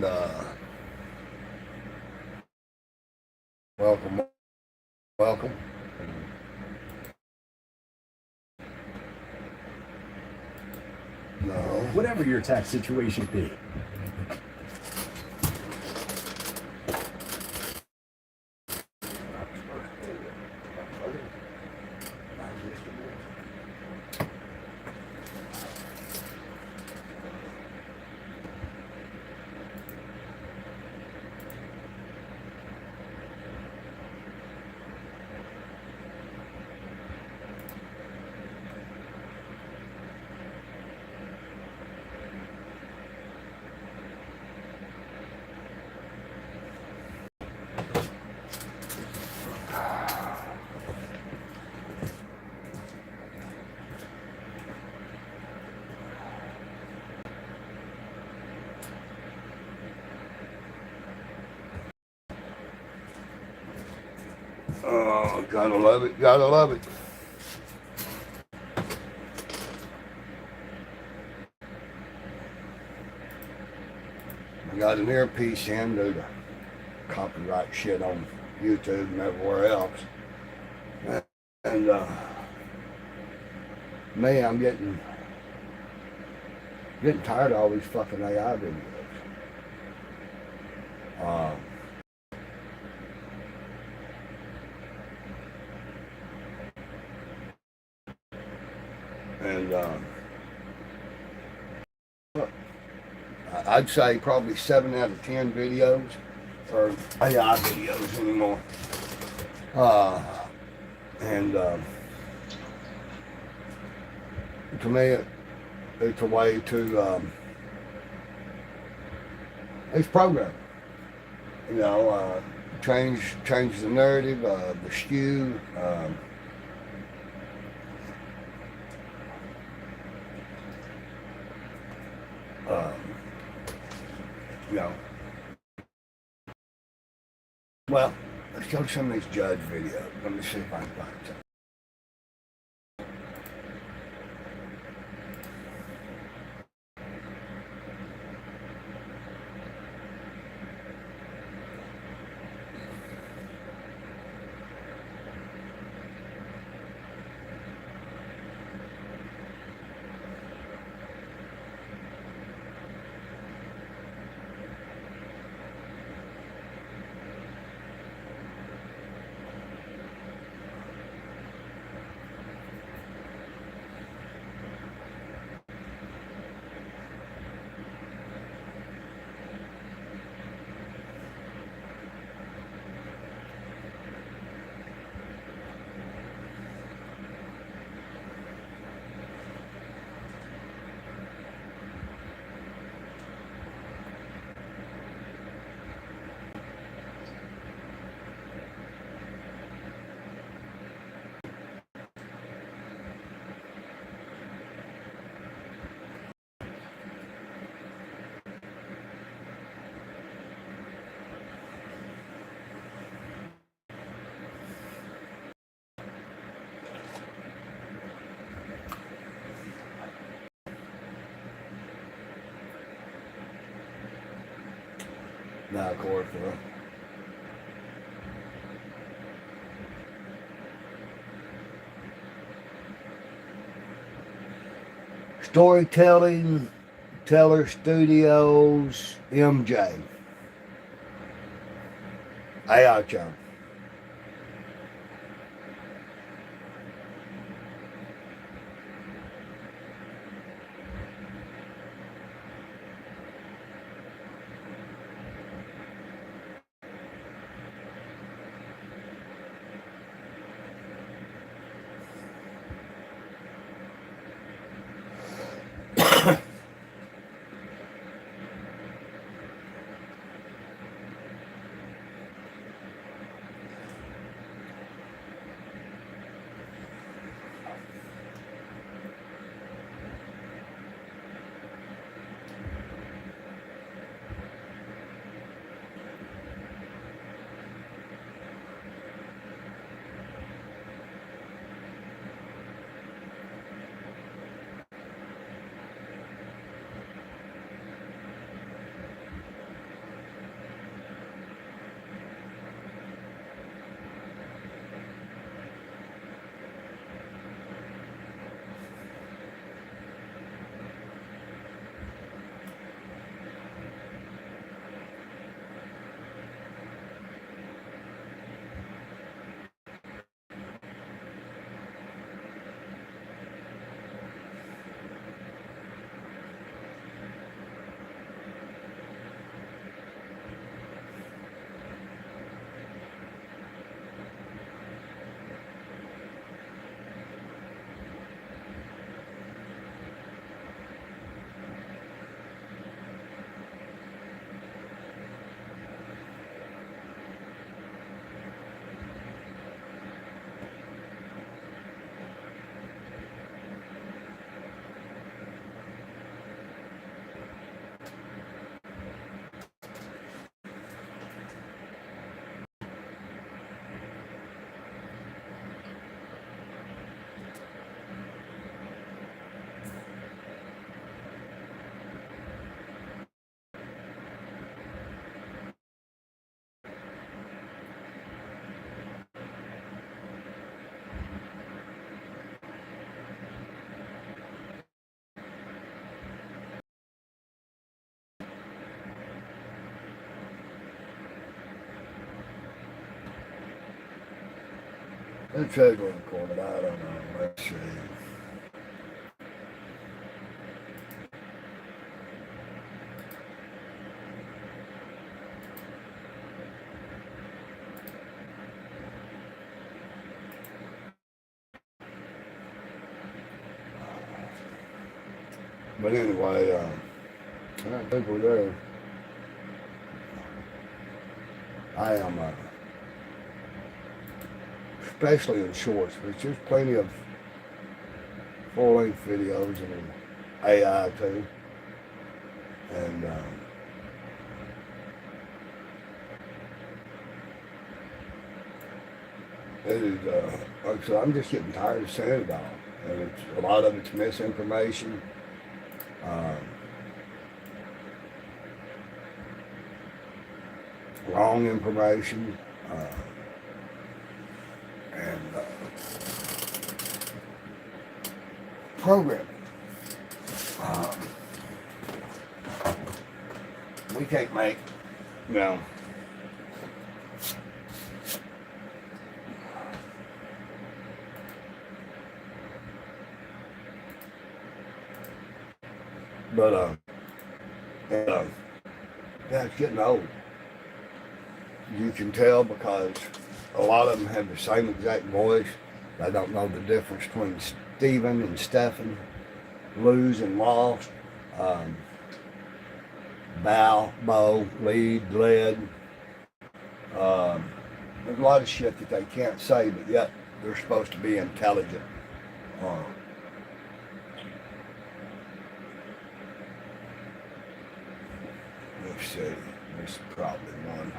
uh, welcome, welcome. No. Whatever your tax situation be. Oh, gotta love it, gotta love it. I got an earpiece in due to copyright shit on YouTube and everywhere else. And me, I'm getting tired of all these fucking AI videos. And I'd say probably 7 out of 10 videos are AI videos anymore. And to me, it's a way to, it's programming. You know, change the narrative, the skew. You know, well, let's go to some of these judge videos. Let me see if I can find some. Now, of course, Storytelling, Teller Studios, MJ. AI channel. It says recorded. I don't know. Let's see. But anyway, I think we're there. I am, especially in shorts, but there's plenty of full-length videos and AI too. And it is, like I said, I'm just getting tired of saying it all. And it's, a lot of it's misinformation. Wrong information. And programming. We can't make, you know, but yeah, it's getting old. You can tell because a lot of them have the same exact voice. They don't know the difference between Stephen and Stephen, lose and lost, bow, bow, lead, led. There's a lot of shit that they can't say, but yet they're supposed to be intelligent. Let's see. This is probably one.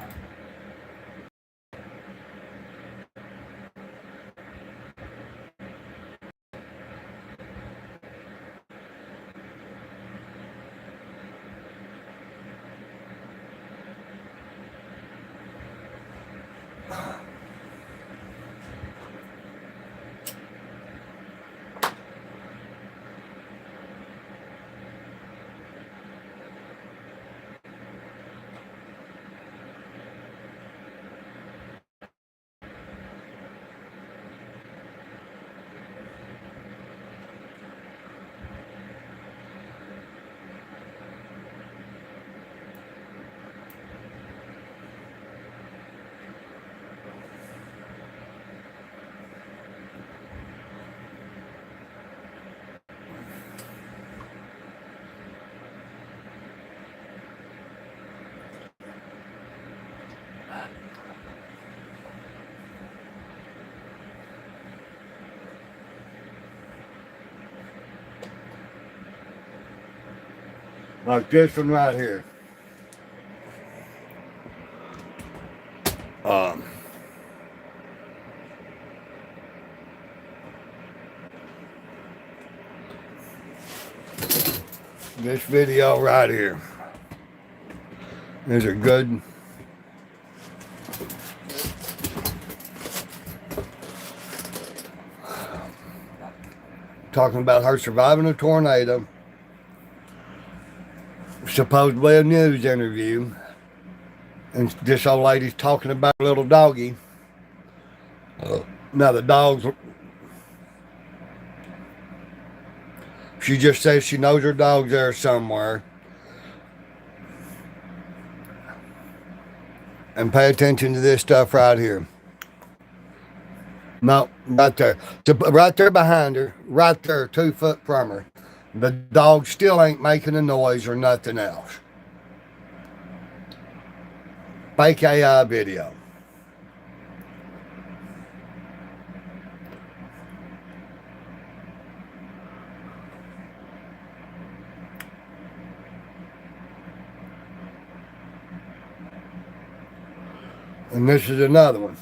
Like this one right here. This video right here is a good talking about her surviving a tornado, supposedly a news interview, and this old lady's talking about her little doggy. Now the dog's, she just says she knows her dog's there somewhere. And pay attention to this stuff right here. No, right there. Right there behind her, right there, 2 foot from her. The dog still ain't making a noise or nothing else. Fake AI video. And this is another one.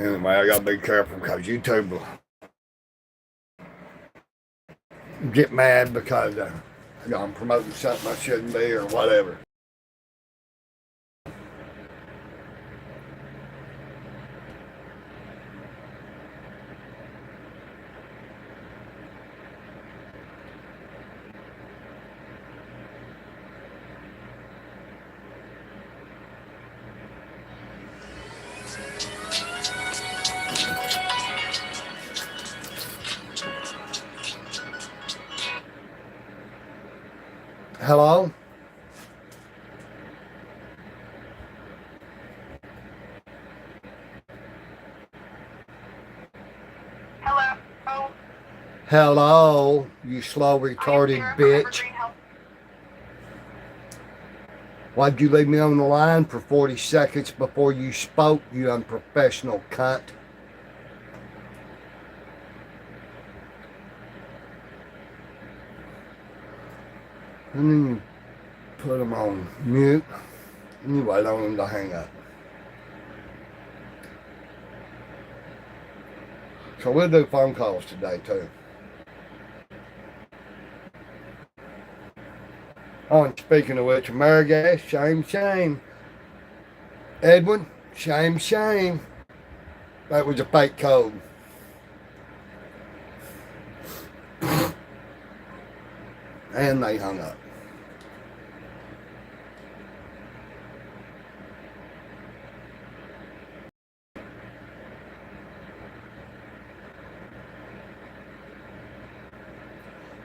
Anyway, I gotta be careful because YouTube will get mad because I'm promoting something I shouldn't be or whatever. Hello? Hello. Hello, you slow retarded bitch. Why'd you leave me on the line for 40 seconds before you spoke, you unprofessional cunt? And then you put them on mute and you wait on them to hang up. So we'll do phone calls today too. Oh, and speaking of which, Marigas, shame. Edwin, shame. That was a fake code. And they hung up.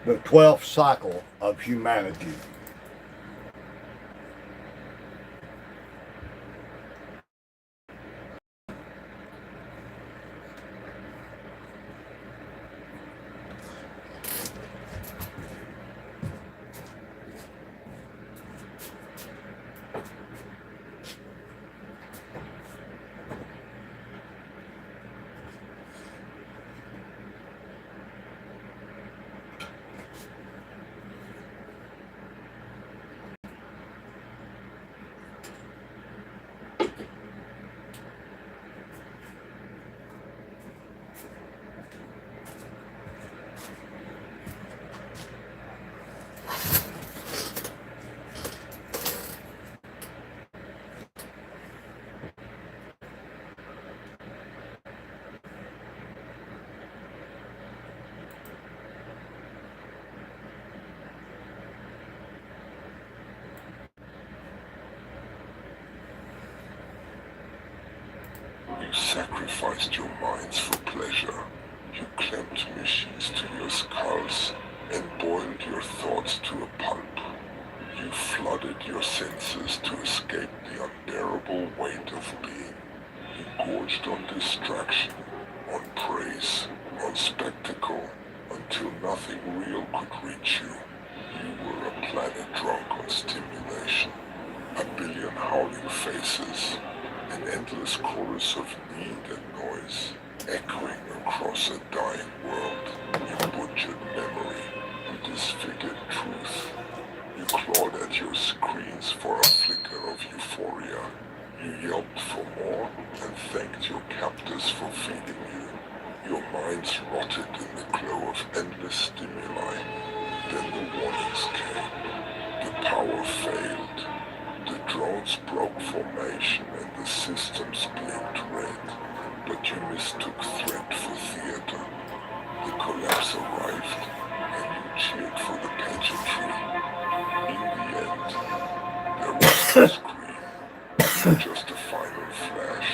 The 12th cycle of humanity. You sacrificed your minds for pleasure. You clamped machines to your skulls and boiled your thoughts to a pulp. You flooded your senses to escape the unbearable weight of being. You gorged on distraction, on praise, on spectacle, until nothing real could reach you. You were a planet drunk on stimulation, a billion howling faces, an endless chorus of need and noise, echoing across a dying world. You butchered memory, you disfigured truth. You clawed at your screens for a flicker of euphoria. You yelped for more and thanked your captors for feeding you. Your minds rotted in the glow of endless stimuli. Then the warnings came. The power failed. The drones broke formation and the systems blinked red. But you mistook threat for theater. The collapse arrived and you cheered for the pageantry. In the end, there was no scream, just a final flash,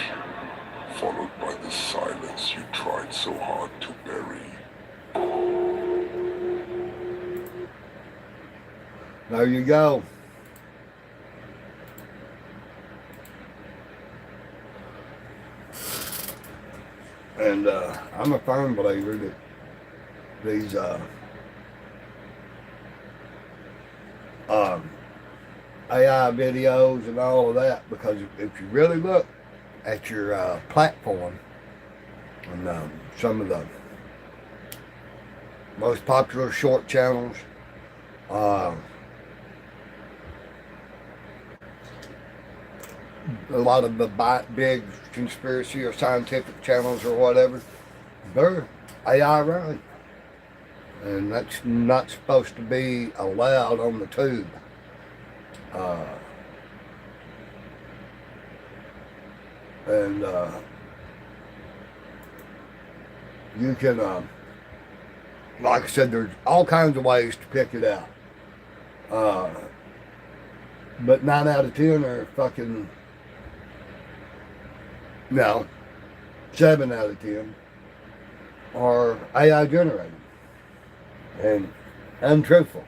followed by the silence you tried so hard to bury. There you go. And I'm a firm believer that these AI videos and all of that, because if you really look at your platform and some of the most popular short channels, a lot of the big conspiracy or scientific channels or whatever, they're AI running. And that's not supposed to be allowed on the tube. And you can, like I said, there's all kinds of ways to pick it out. But 9 out of 10 are fucking, no, 7 out of 10 are AI generated and untruthful.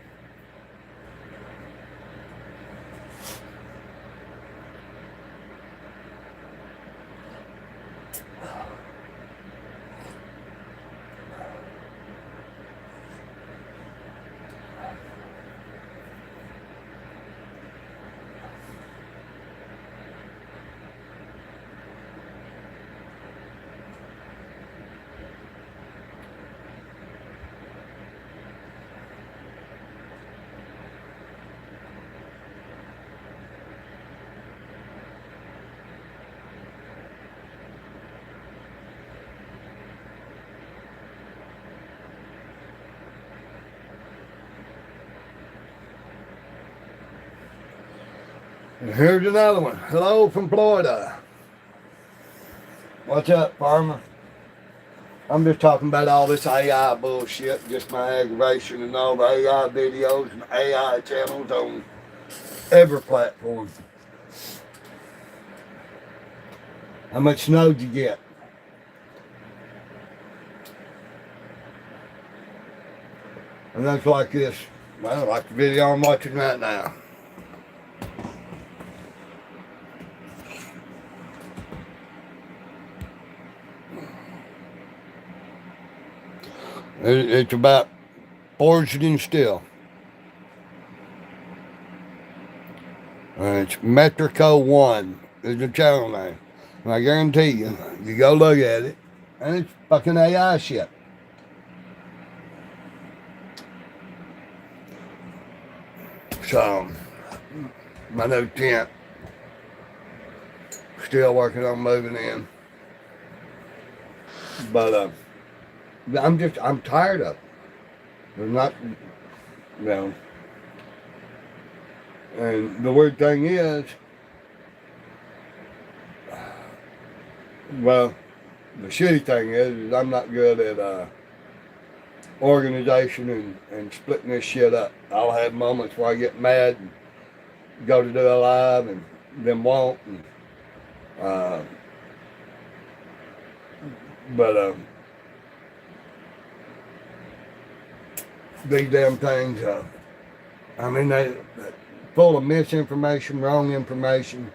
And here's another one. Hello from Florida. What's up, farmer? I'm just talking about all this AI bullshit, just my aggravation and all the AI videos and AI channels on every platform. How much snow did you get? And that's like this, well, like the video I'm watching right now. It's about forged in steel. It's Metrico 1 is the channel name. And I guarantee you, you go look at it, and it's fucking AI shit. So, my new tent, still working on moving in. But, I'm tired of it. There's not, you know. And the weird thing is, well, the shitty thing is I'm not good at organization and splitting this shit up. I'll have moments where I get mad and go to do a live and then won't. And, but these damn things, I mean, they're full of misinformation, wrong information,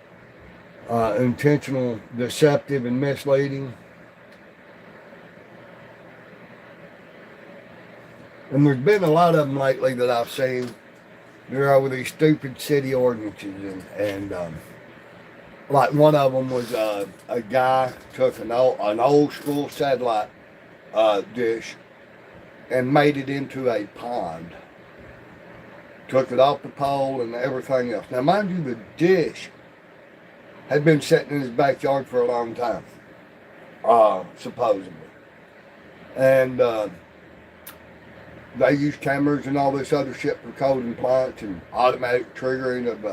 intentional, deceptive, and misleading. And there's been a lot of them lately that I've seen. They're over these stupid city ordinances, and like one of them was a guy took an old school satellite dish and made it into a pond. Took it off the pole and everything else. Now, mind you, the dish had been sitting in his backyard for a long time, supposedly. And they use cameras and all this other shit for code compliance and automatic triggering of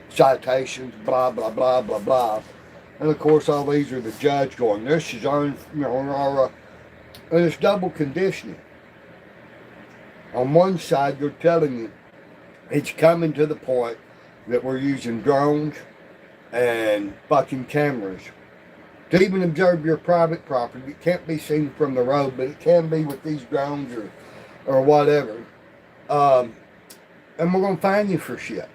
citations, blah, blah, blah, blah, blah. And of course, all these are the judge going, this is and it's double conditioning. On one side, they're telling you it's coming to the point that we're using drones and fucking cameras to even observe your private property. It can't be seen from the road, but it can be with these drones or whatever. And we're going to fine you for shit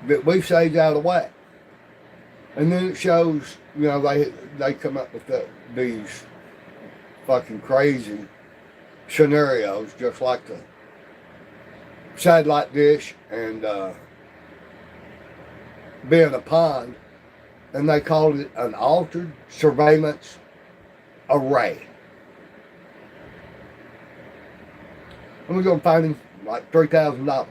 that we say's out of whack. And then it shows, you know, they come up with these fucking crazy scenarios, just like the satellite dish and being a pond, and they called it an altered surveillance array. And we're going to find him like $3,000.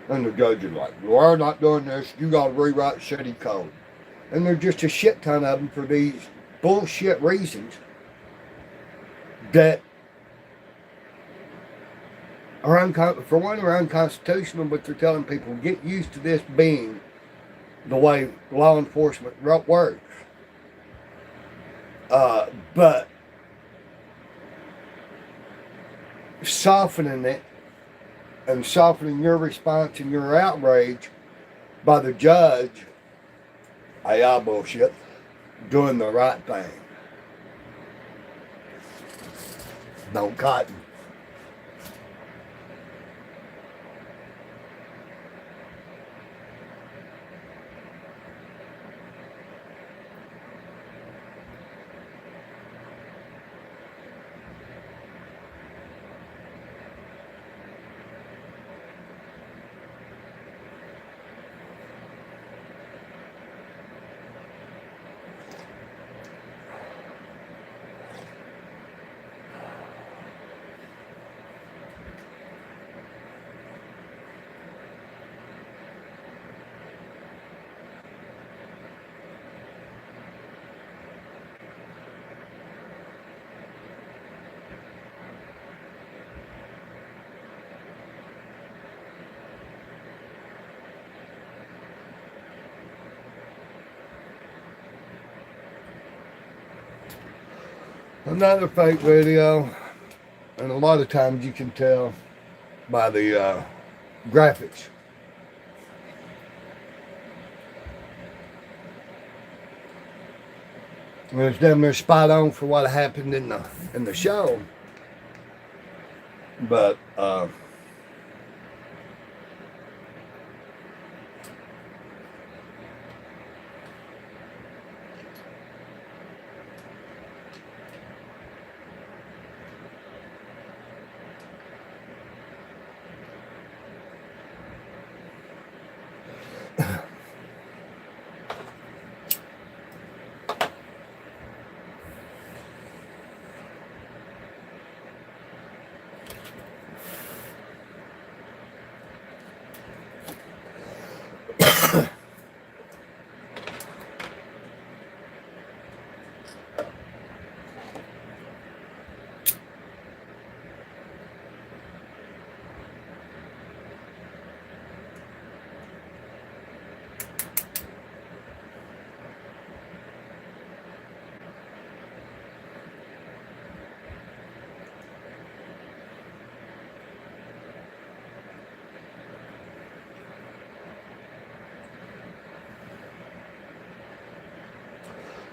And the judge is like, we're not doing this. You got to rewrite city code. And there's just a shit ton of them for these bullshit reasons that are for one, are unconstitutional, but they're telling people, get used to this being the way law enforcement works. But softening it and softening your response and your outrage by the judge, AI bullshit, doing the right thing. Don't cotton. Another fake video, and a lot of times you can tell by the graphics. And it's damn near spot on for what happened in the show. But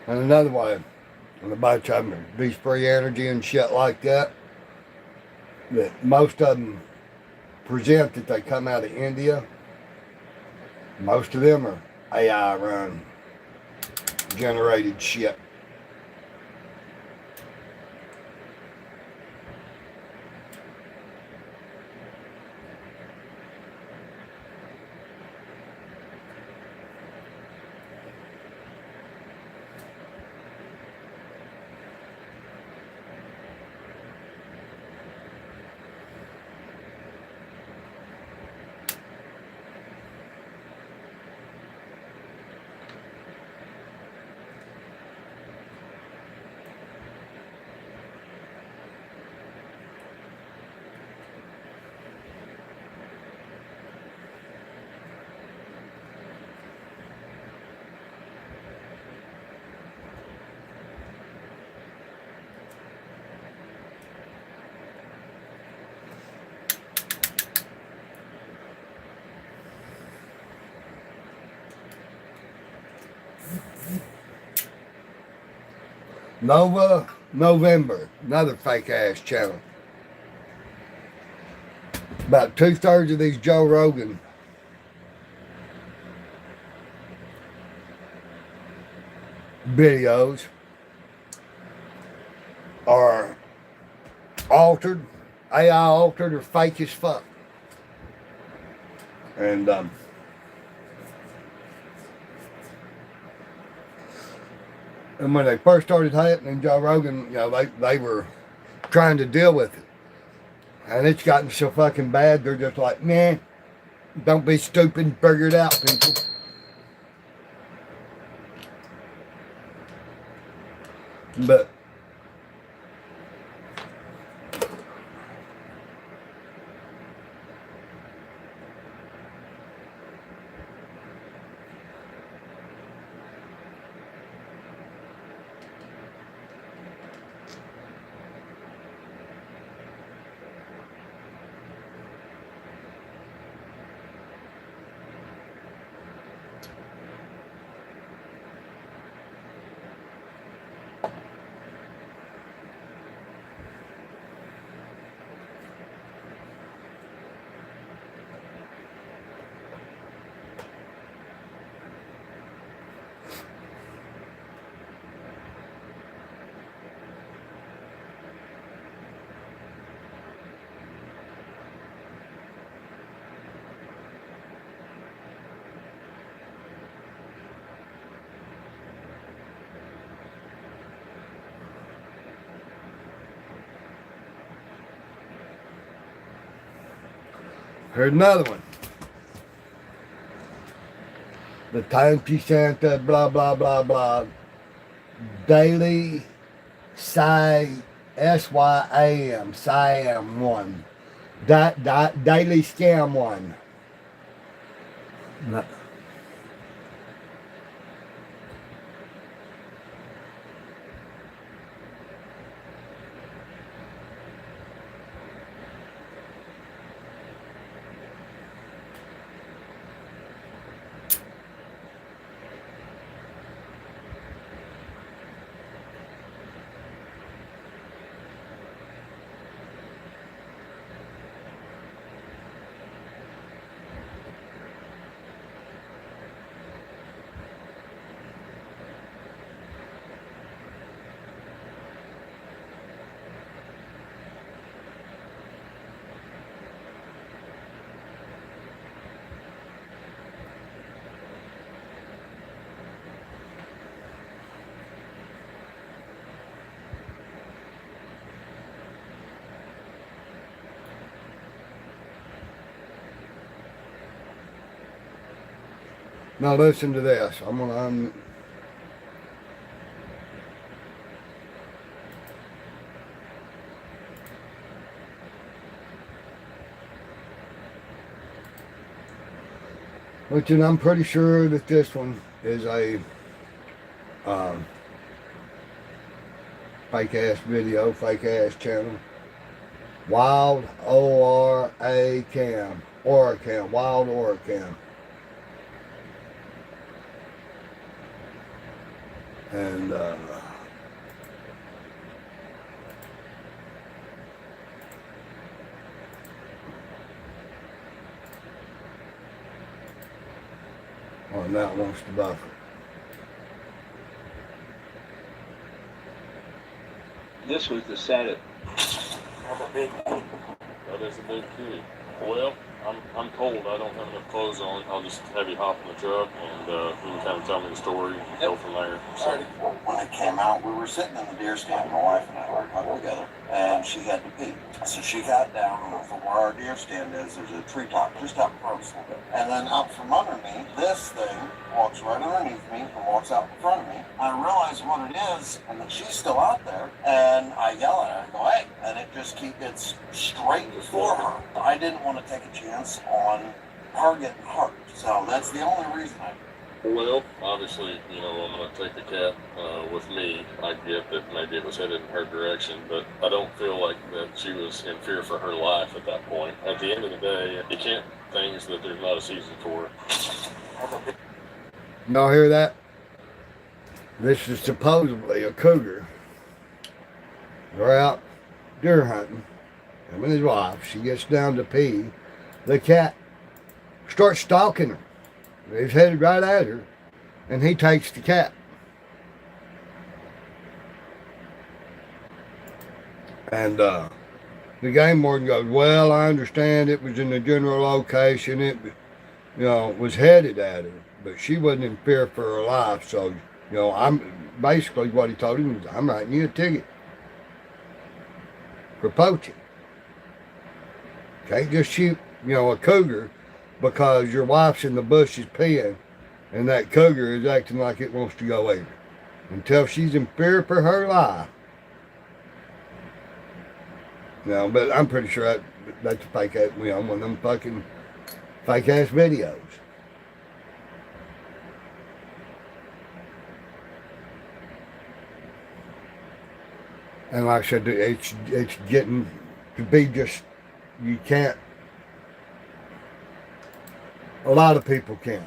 and another one, and a bunch of them are free energy and shit like that most of them present that they come out of India. Most of them are AI run, generated shit. November, another fake ass channel. About 2/3 of these Joe Rogan videos are altered, AI altered, or fake as fuck. And when they first started happening, Joe Rogan, you know, they were trying to deal with it. And it's gotten so fucking bad, they're just like, nah, Don't be stupid and figure it out, people. But here's another one. The Thank You Santa, blah, blah, blah, blah. Daily SYAM, SYAM 1. Daily Scam 1. Now listen to this. I'm gonna listen, I'm pretty sure that this one is a fake ass video, fake ass channel. Wild ORA Cam. Oracam. Wild Oracam. And on that wants to buffer. This was the Saturday. That is a big key. Well, I'm cold. I don't have enough clothes on. I'll just have you hop in the truck and you can kind of tell me the story and go from there. So. When it came out, we were sitting in the deer stand, my wife and I were huddled together, and she had to pee. So she got down from where our deer stand is. There's a tree top just up from us a little bit. And then out from under me, this thing walks right underneath me and walks out in front of me. I realize what it is and that she's still out there. And I yell at her, I go, hey, and it just it's straight for her. I didn't want to take a chance on her getting hurt. So that's the only reason I Well, obviously, I'm going to take the cat with me. I get that maybe it was headed in her direction, but I don't feel like that she was in fear for her life at that point. At the end of the day, you can't things that there's not a season for. Y'all hear that? This is supposedly a cougar. They're out deer hunting. Him and his wife. She gets down to pee. The cat starts stalking her. He's headed right at her, and he takes the cat. And the game warden goes, well, I understand it was in the general location. It, was headed at her, but she wasn't in fear for her life. So, I'm basically what he told him was, I'm writing you a ticket for poaching. Can't just shoot, a cougar because your wife's in the bushes peeing and that cougar is acting like it wants to go in. Until she's in fear for her life. No, but I'm pretty sure that's a fake ass, one of them fucking fake ass videos. And like I said, it's getting to be just, you can't, a lot of people can't.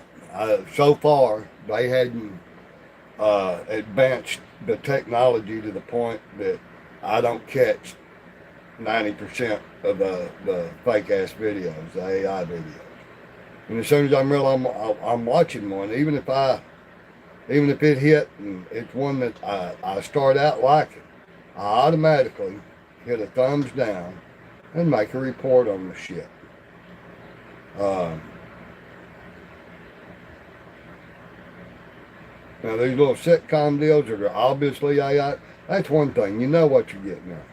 So far, they hadn't advanced the technology to the point that I don't catch 90% of the fake ass videos, the AI videos. And as soon as I'm watching one, even if it hit and it's one that I start out liking, I automatically hit a thumbs down and make a report on the shit. Now these little sitcom deals that are obviously AI, that's one thing. You know what you're getting at.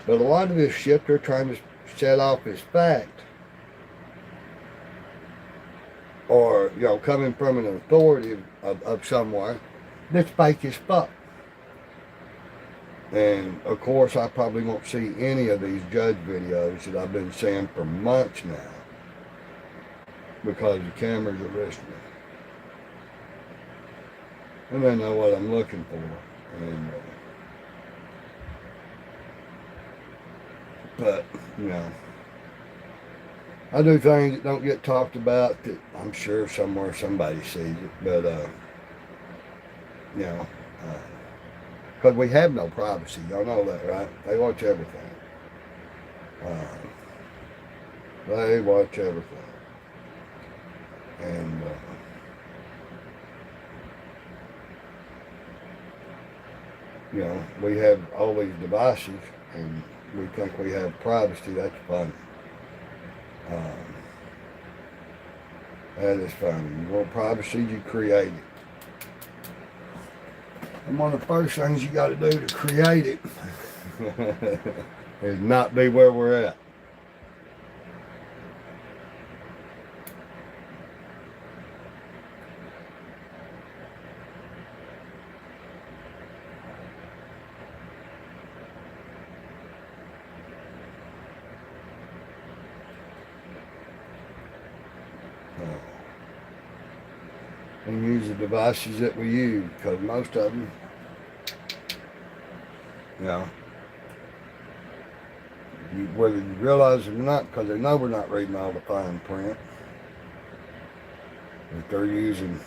But a lot of this shit they're trying to set off as fact, or coming from an authority of somewhere that's fake as fuck. And of course I probably won't see any of these judge videos that I've been seeing for months now because the cameras are listening. And they know what I'm looking for. And but I do things that don't get talked about that I'm sure somewhere somebody sees it, but because we have no privacy. Y'all know that, right? They watch everything. They watch everything. And we have all these devices and we think we have privacy. That's funny. That is funny. You want privacy, you create it. And one of the first things you got to do to create it is not be where we're at. And use the devices that we use, because most of them, whether you realize it or not, because they know we're not reading all the fine print, that they're using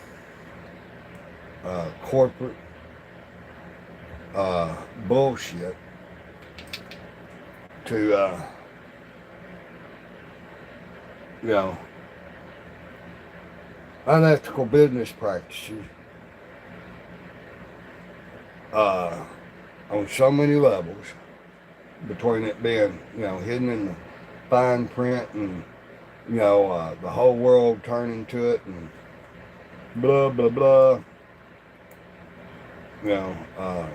corporate bullshit to, unethical business practices on so many levels, between it being, hidden in the fine print and, the whole world turning to it and blah, blah, blah. I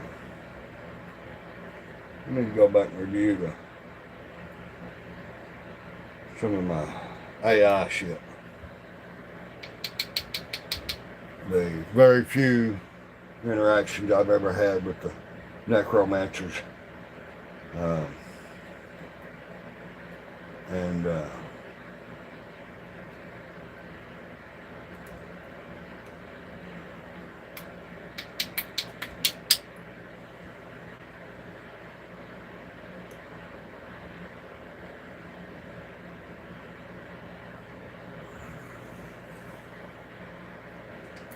need to go back and review some of my AI shit. The very few interactions I've ever had with the necromancers. And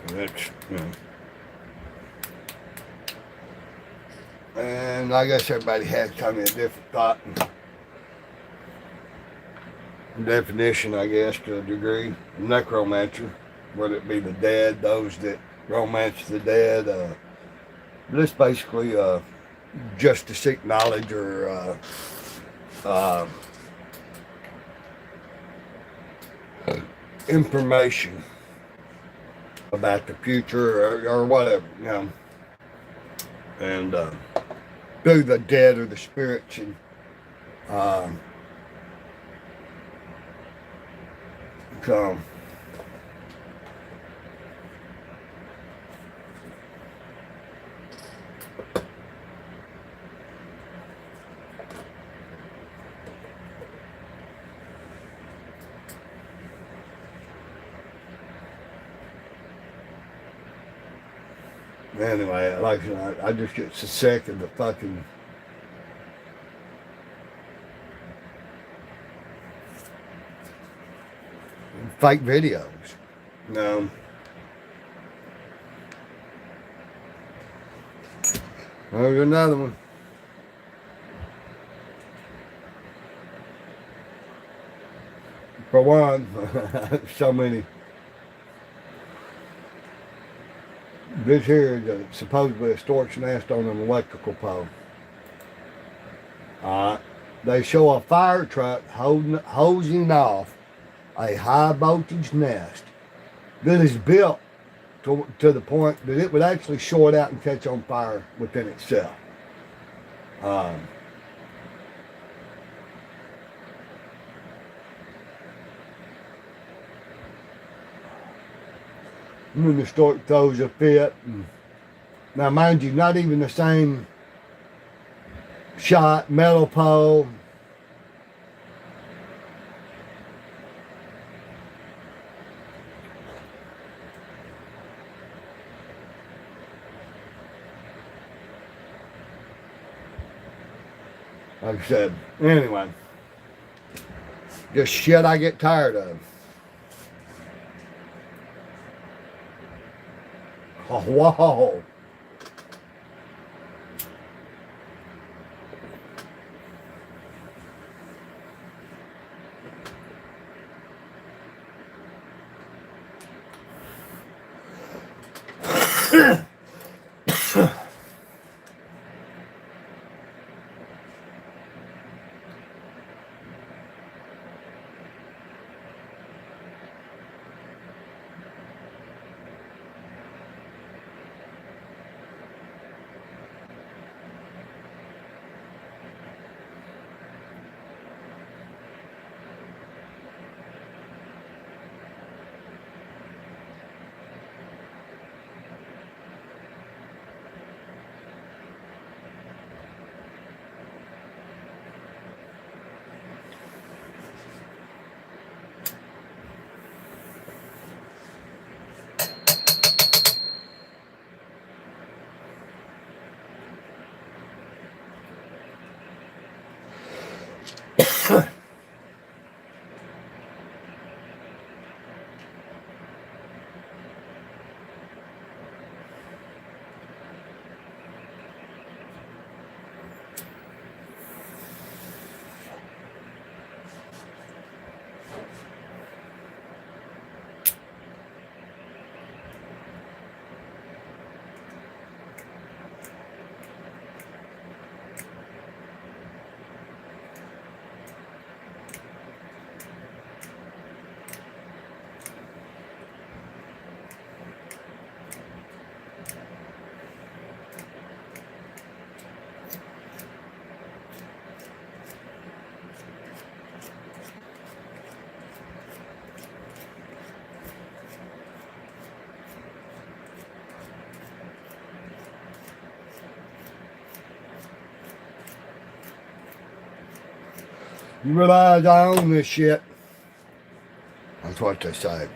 that's, and I guess everybody has kind of a different thought and definition, I guess, to a degree. Necromancer, whether it be the dead, those that romance the dead, but it's basically just to seek knowledge or information about the future or whatever, and through the dead or the spirits, and So, anyway, like I said, I just get so sick of the fucking fake videos. No. There's another one. For one, so many. This here is supposedly a stork's nest on an electrical pole. They show a fire truck hosing off a high voltage nest that is built to the point that it would actually short out and catch on fire within itself. When the stork throws a fit. Now, mind you, not even the same shot, metal pole. Like I said, anyway, just shit I get tired of. Oh, whoa. You realize I own this shit? That's what they say.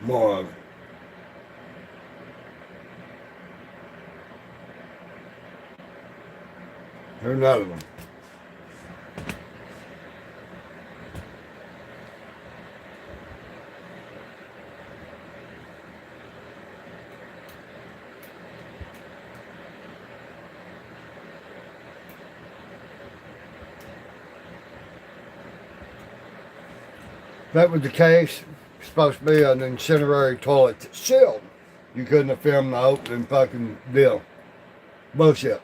More of it. Here's another one. That was the case. It's supposed to be an incendiary toilet that's sealed. You couldn't have filmed the opening fucking deal. Bullshit.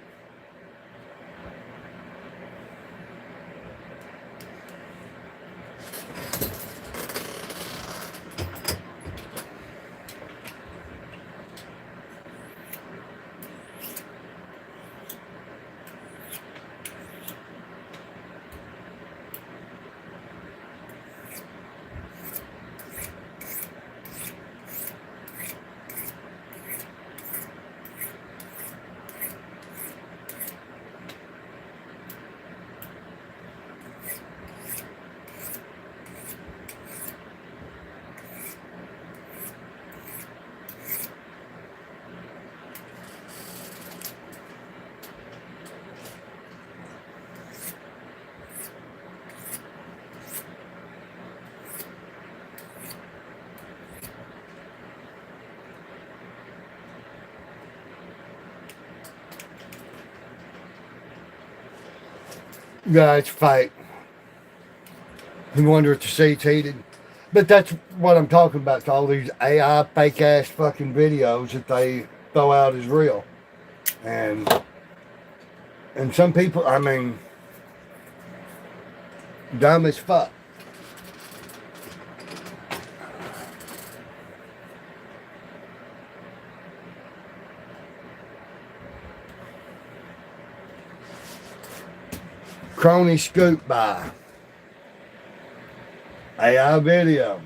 Yeah, it's fake. You wonder if the seat's heated. But that's what I'm talking about. It's all these AI fake ass fucking videos that they throw out as real. And some people, I mean, dumb as fuck. Crony scoop by AI video.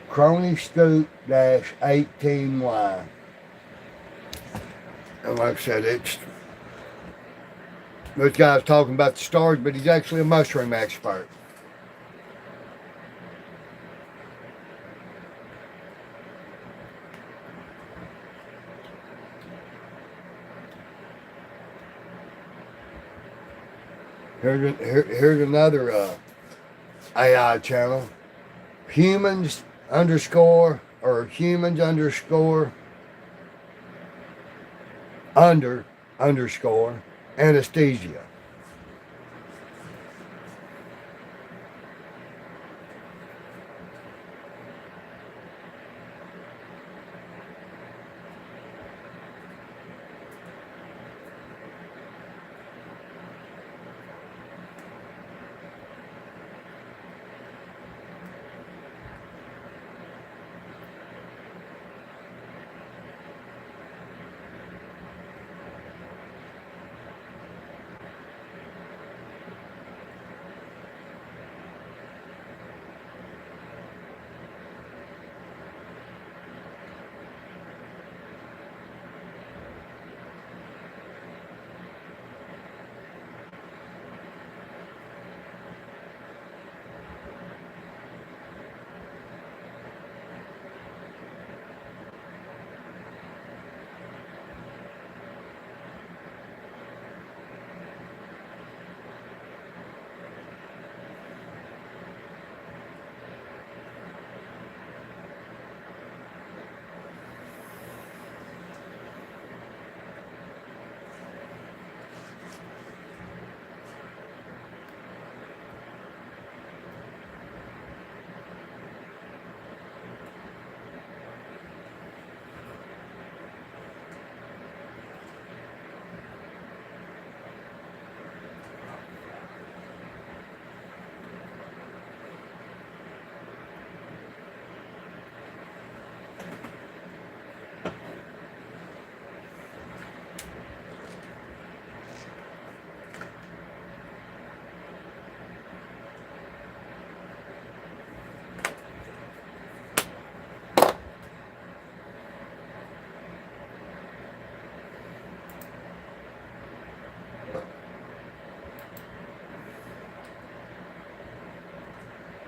Crony scoop dash 18Y. And like I said, this guy's talking about the stars, but he's actually a mushroom expert. Here's another AI channel. Humans underscore anesthesia.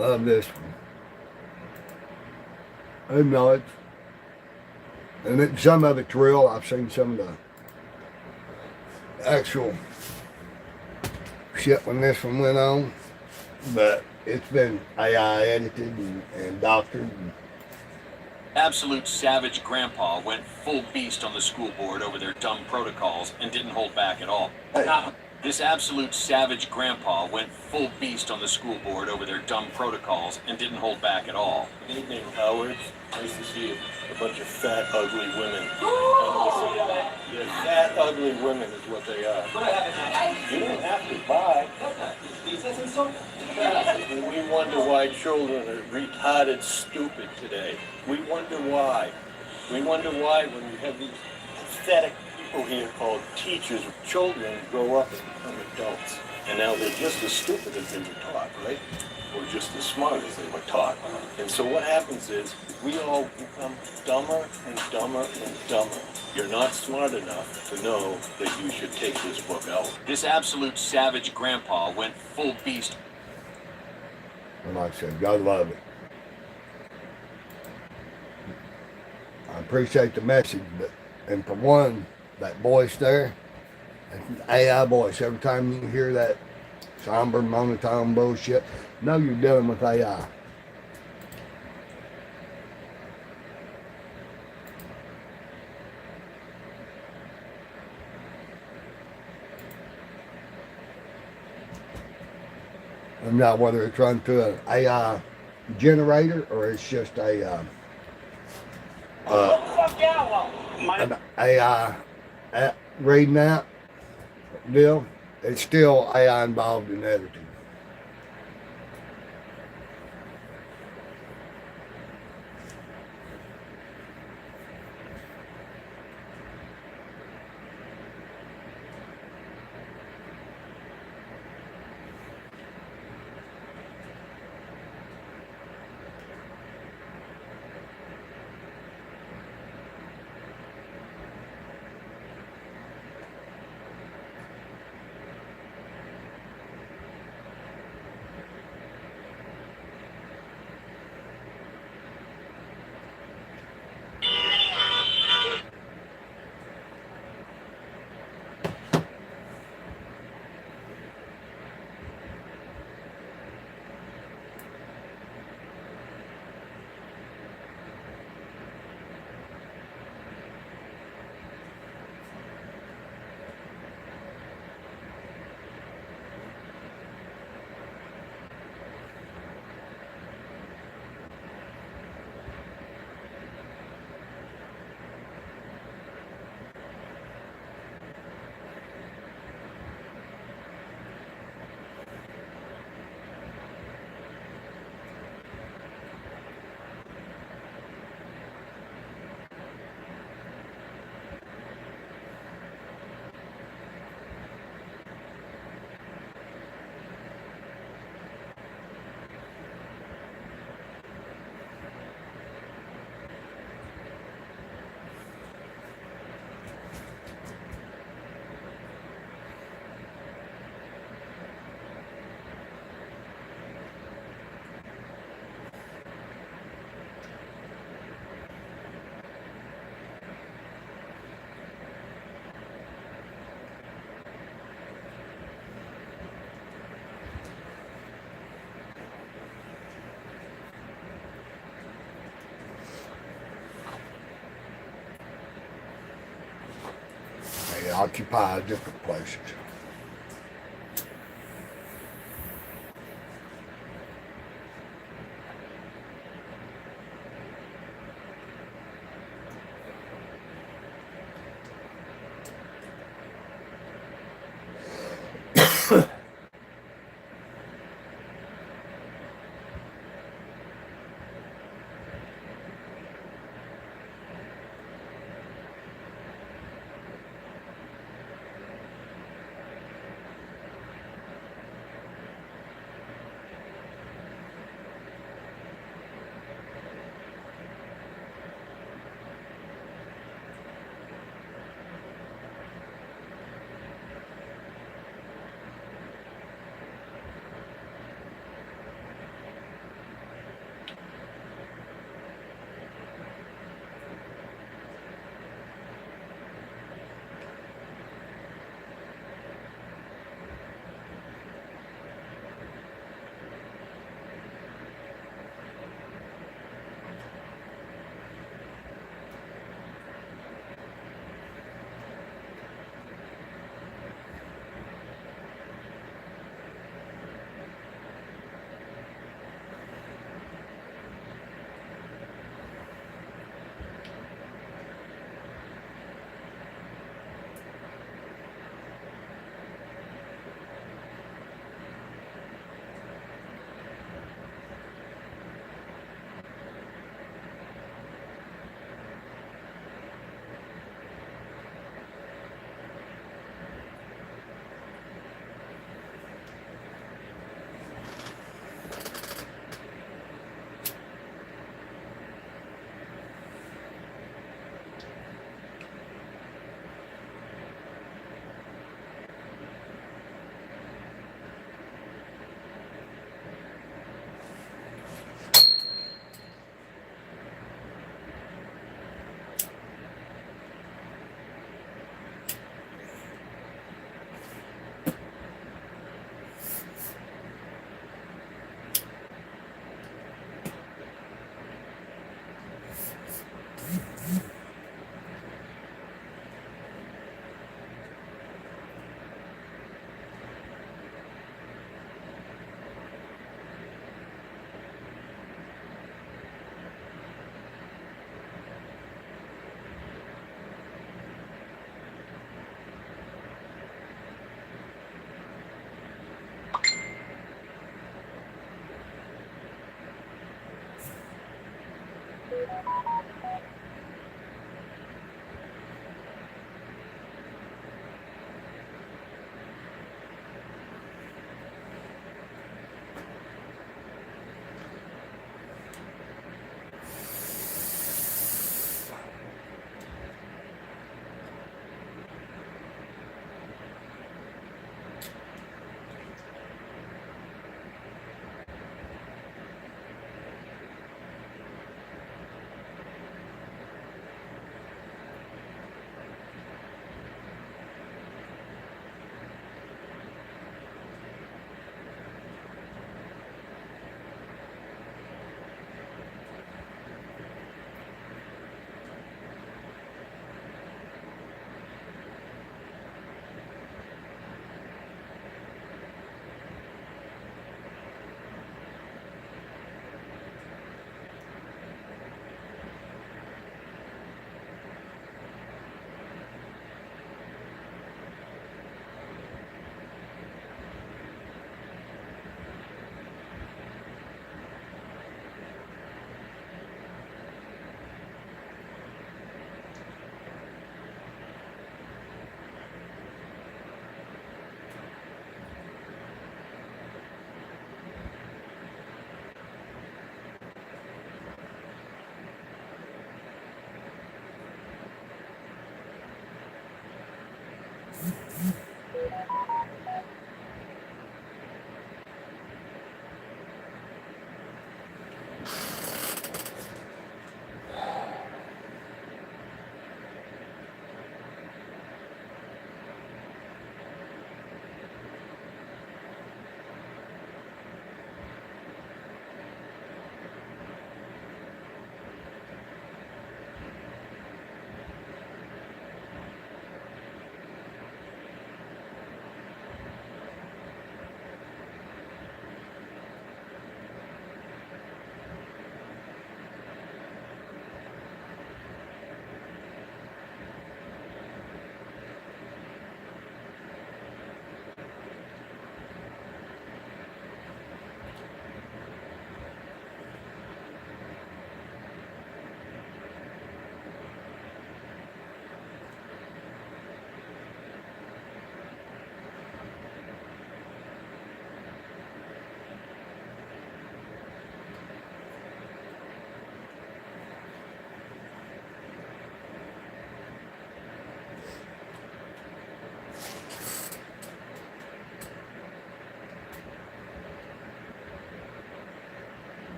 Love this one. I know it. And some of it's real. I've seen some of the actual shit when this one went on. But it's been AI edited and doctored. Absolute savage grandpa went full beast on the school board over their dumb protocols and didn't hold back at all. Hey. This absolute savage grandpa went full beast on the school board over their dumb protocols and didn't hold back at all. Good evening, Howard. Nice to see you. A bunch of fat, ugly women. Yeah, fat, ugly women is what they are. You don't have to buy. We wonder why children are retarded stupid today. We wonder why. We wonder why when we have these pathetic people here called teachers, children grow up and become adults. And now they're just as stupid as they were taught, right? Or just as smart as they were taught. And so what happens is we all become dumber and dumber and dumber. You're not smart enough to know that you should take this book out. This absolute savage grandpa went full beast. And like I said, God love it. I appreciate the message, but and for one, that voice there, that's an AI voice. Every time you hear that somber monotone bullshit, know you're dealing with AI. And now whether it's run through an AI generator or it's just a an AI reading out deal, it's still AI involved in editing. They occupy different places.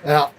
Now,